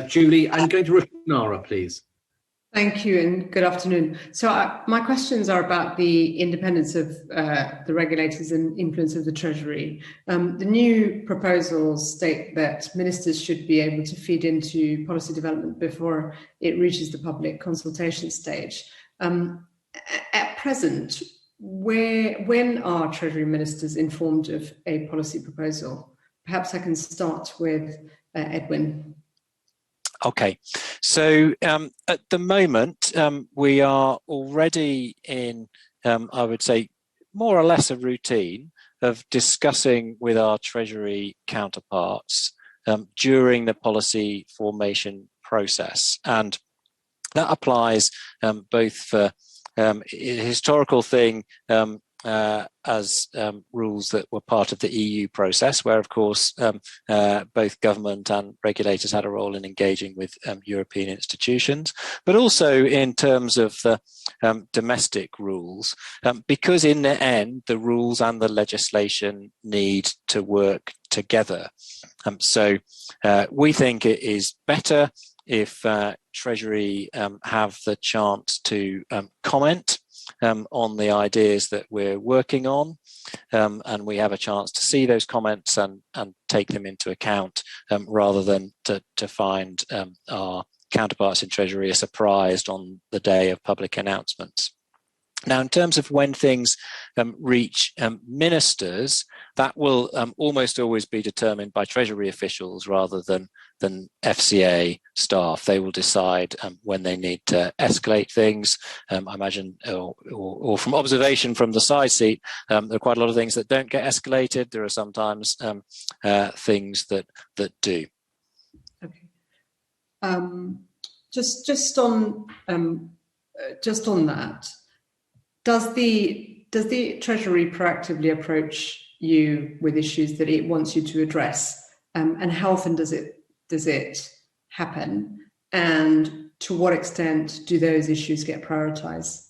Julie, I'm going to Rushanara, please. Thank you and good afternoon. So my questions are about the independence of the regulators and influence of the Treasury. The new proposals state that ministers should be able to feed into policy development before it reaches the public consultation stage. At present, when are Treasury ministers informed of a policy proposal? Perhaps I can start with Edwin. Okay, so at the moment, we are already in, I would say, more or less a routine of discussing with our Treasury counterparts during the policy formation process. And that applies both for a historical thing as rules that were part of the EU process, where, of course, both government and regulators had a role in engaging with European institutions, but also in terms of the domestic rules, because in the end, the rules and the legislation need to work together. So we think it is better if Treasury have the chance to comment on the ideas that we're working on, and we have a chance to see those comments and take them into account, rather than to find our counterparts in Treasury are surprised on the day of public announcements. Now, in terms of when things reach ministers, that will almost always be determined by Treasury officials rather than FCA staff. They will decide when they need to escalate things. I imagine, or from observation from the side seat, there are quite a lot of things that don't get escalated. There are sometimes things that do. Okay. Just on that. Does the Treasury proactively approach you with issues that it wants you to address, and how often does it happen, and to what extent do those issues get prioritised?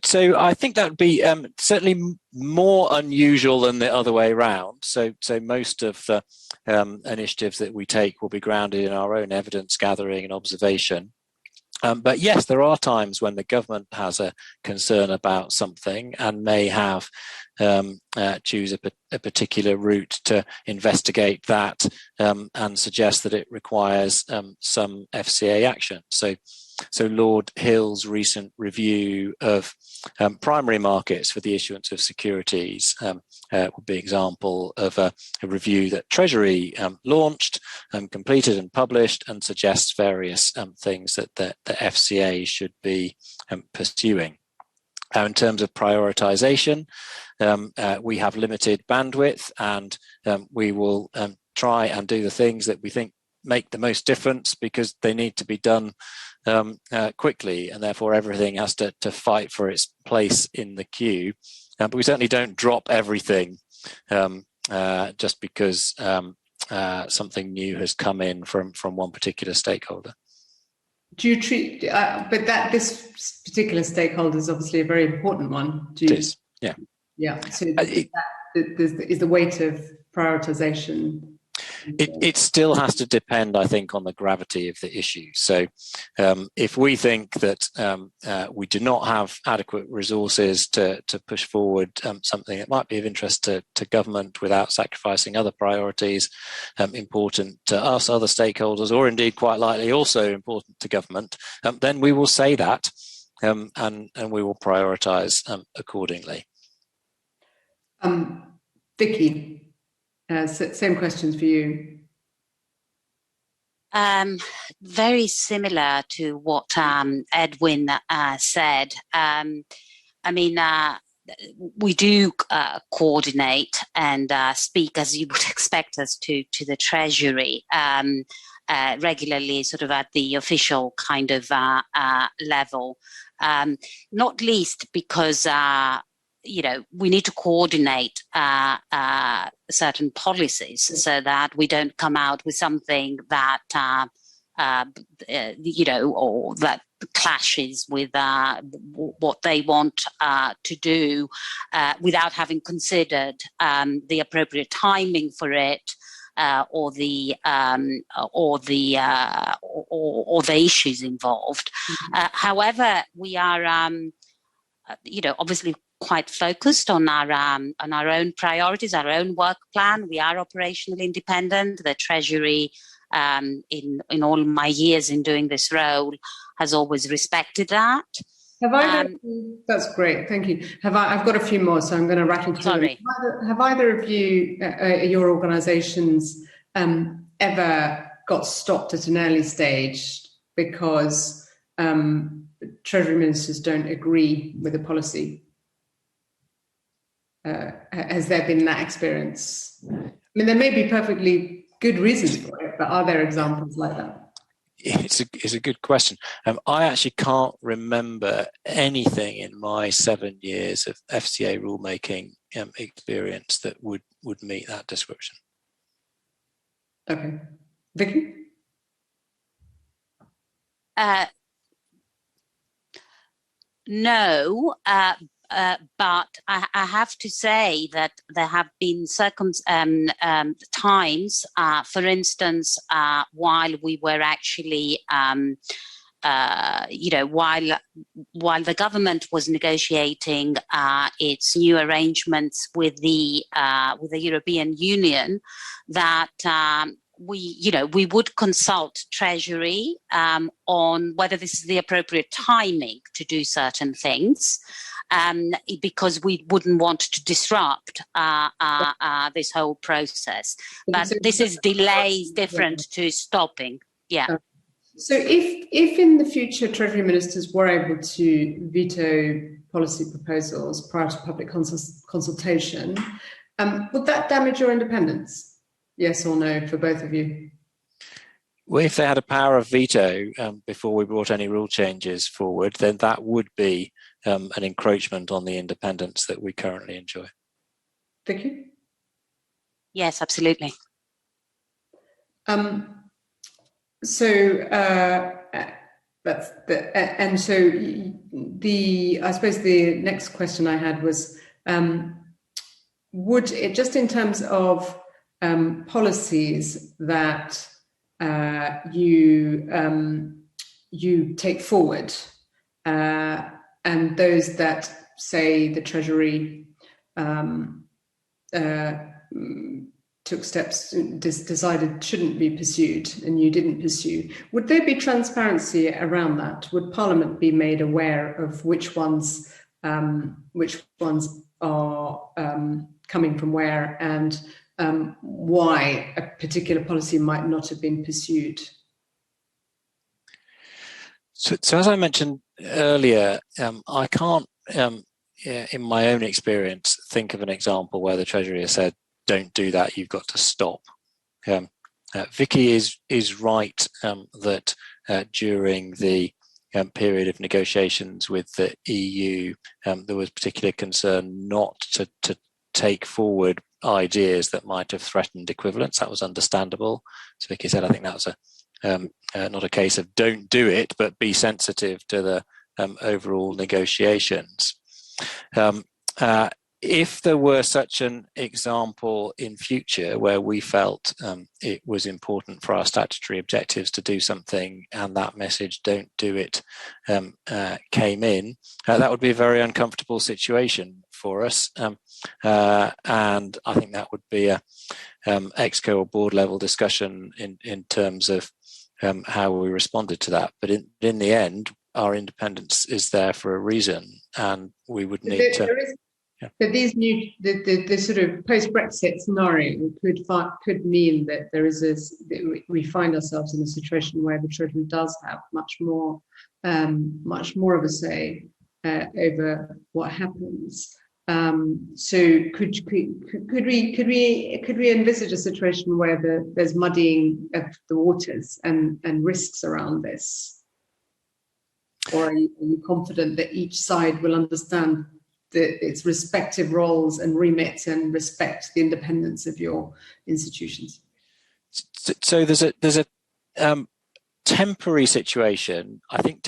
So I think that would be certainly more unusual than the other way around. So most of the initiatives that we take will be grounded in our own evidence gathering and observation. But yes, there are times when the government has a concern about something and may have choose a particular route to investigate that and suggest that it requires some FCA action. So Lord Hill's recent review of primary markets for the issuance of securities would be an example of a review that Treasury launched, completed and published, and suggests various things that the FCA should be pursuing. In terms of prioritisation, we have limited bandwidth, and we will try and do the things that we think make the most difference, because they need to be done quickly, and therefore everything has to fight for its place in the queue. But we certainly don't drop everything just because something new has come in from one particular stakeholder. Do you treat, but this particular stakeholder is obviously a very important one. It is, yeah. Yeah, so is the weight of prioritisation? It still has to depend, I think, on the gravity of the issue. So if we think that we do not have adequate resources to push forward something that might be of interest to government without sacrificing other priorities important to us, other stakeholders, or indeed quite likely also important to government, then we will say that and we will prioritise accordingly. Vicky, same questions for you. Very similar to what Edwin said. I mean, we do coordinate and speak, as you would expect us to the Treasury regularly, sort of at the official kind of level, not least because we need to coordinate certain policies so that we don't come out with something that, or that clashes with what they want to do without having considered the appropriate timing for it, or the issues involved. However, we are, obviously quite focused on our own priorities, our own work plan. We are operationally independent. The Treasury, in all my years in doing this role, has always respected that. That's great, thank you. I've got a few more, so I'm going to rattle through. Sorry. Have either of you, your organisations, ever got stopped at an early stage because Treasury ministers don't agree with a policy? Has there been that experience? I mean, there may be perfectly good reasons for it, but are there examples like that? It's a good question. I actually can't remember anything in my 7 years of FCA rulemaking experience that would meet that description. Okay. Vicky? No, but I have to say that there have been times, for instance, while we were actually, while the government was negotiating its new arrangements with the European Union, that we would consult Treasury on whether this is the appropriate timing to do certain things, because we wouldn't want to disrupt this whole process. But this is delays different to stopping. Yeah. So if in the future Treasury ministers were able to veto policy proposals prior to public consultation, would that damage your independence? Yes or no for both of you? Well, if they had a power of veto before we brought any rule changes forward, then that would be an encroachment on the independence that we currently enjoy. Vicky? Yes, absolutely. I suppose the next question I had was, would it, just in terms of policies that you take forward, and those that, say, the Treasury took steps, decided shouldn't be pursued, and you didn't pursue, would there be transparency around that? Would Parliament be made aware of which ones are coming from where, and why a particular policy might not have been pursued? So as I mentioned earlier, I can't, in my own experience, think of an example where the Treasury has said, don't do that, you've got to stop. Vicky is right that during the period of negotiations with the EU, there was particular concern not to take forward ideas that might have threatened equivalence. That was understandable. As Vicky said, I think that was not a case of don't do it, but be sensitive to the overall negotiations. If there were such an example in future where we felt it was important for our statutory objectives to do something, and that message "don't do it" came in, that would be a very uncomfortable situation for us, and I think that would be a exco or board level discussion in terms of how we responded to that. But in the end, our independence is there for a reason, and we would need to. But these new, the sort of post-Brexit scenario could mean that we find ourselves in a situation where the Treasury does have much more of a say over what happens. So could we envisage a situation where there's muddying of the waters and risks around this, or are you confident that each side will understand its respective roles and remit and respect the independence of your institutions? So there's a temporary situation, I think,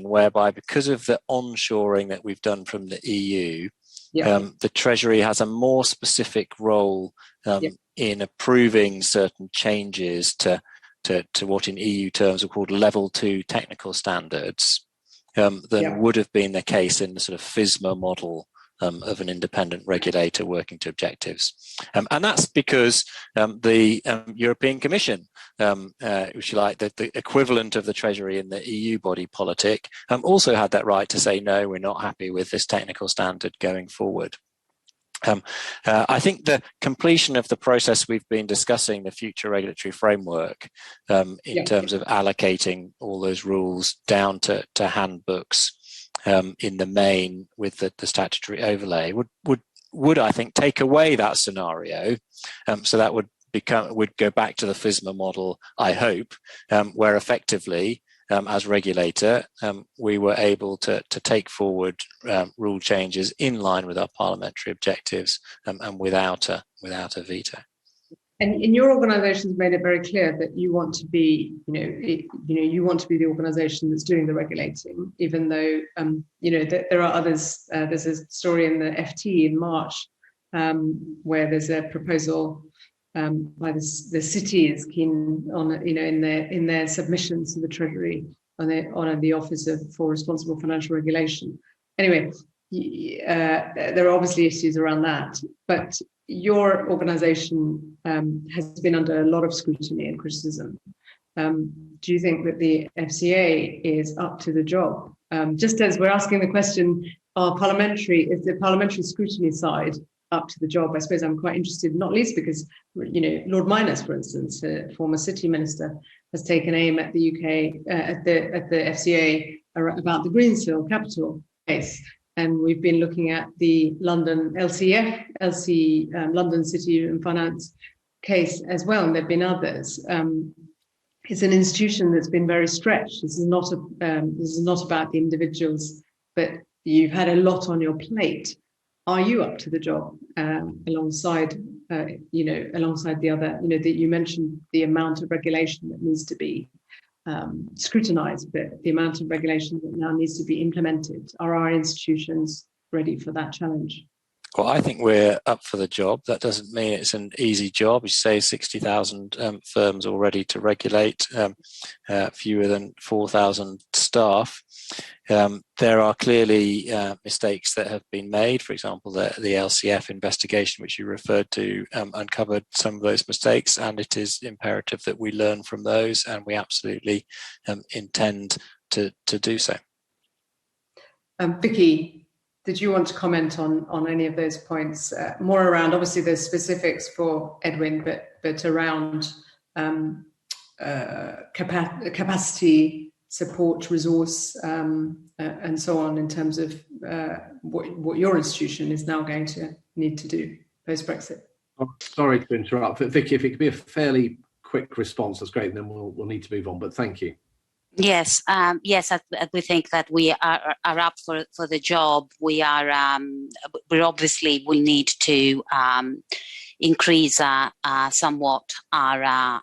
whereby because of the onshoring that we've done from the EU, The Treasury has a more specific role in approving certain changes to what in EU terms are called level 2 technical standards than would have been the case in the sort of FSMA model of an independent regulator working to objectives. And that's because the European Commission, which you like, the equivalent of the Treasury in the EU body politic, also had that right to say, no, we're not happy with this technical standard going forward. I think the completion of the process we've been discussing, the future regulatory framework, in terms of allocating all those rules down to handbooks in the main with the statutory overlay would I think take away that scenario. So that would go back to the FSMA model, I hope, where effectively as regulator, we were able to take forward rule changes in line with our parliamentary objectives and without a veto. And your organisation has made it very clear that you want to be, you want to be the organisation that's doing the regulating, even though, there are others. There's a story in the FT in March where there's a proposal by the city is keen on, in their submissions to the Treasury on the Office for Responsible Financial Regulation. Anyway, there are obviously issues around that, but your organisation has been under a lot of scrutiny and criticism. Do you think that the FCA is up to the job? Just as we're asking the question, is the parliamentary scrutiny side up to the job? I suppose I'm quite interested, not least because, Lord Minus, for instance, a former city minister, has taken aim at the UK, at the FCA about the Greensill Capital case. And we've been looking at the London London City and Finance case as well, and there've been others. It's an institution that's been very stretched. This is not about the individuals, but you've had a lot on your plate. Are you up to the job alongside the other? That you mentioned the amount of regulation that needs to be scrutinized, but the amount of regulation that now needs to be implemented. Are our institutions ready for that challenge? Well, I think we're up for the job. That doesn't mean it's an easy job. You say 60,000 firms all ready to regulate, fewer than 4,000 staff. There are clearly mistakes that have been made. For example, the LCF investigation, which you referred to, uncovered some of those mistakes, and it is imperative that we learn from those, and we absolutely intend to do so. Vicky, did you want to comment on any of those points? More around, obviously, there's specifics for Edwin, but around capacity, support, resource, and so on, in terms of what your institution is now going to need to do post-Brexit. Oh, sorry to interrupt, but Vicky, if it could be a fairly quick response, that's great, and then we'll need to move on, but thank you. Yes, we think that we are up for the job. We obviously will need to increase somewhat our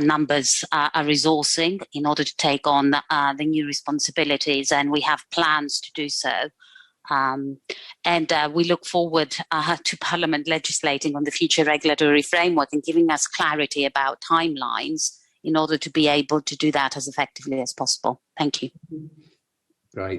numbers, our resourcing in order to take on the new responsibilities, and we have plans to do so. And we look forward to Parliament legislating on the future regulatory framework and giving us clarity about timelines in order to be able to do that as effectively as possible. Thank you. Great.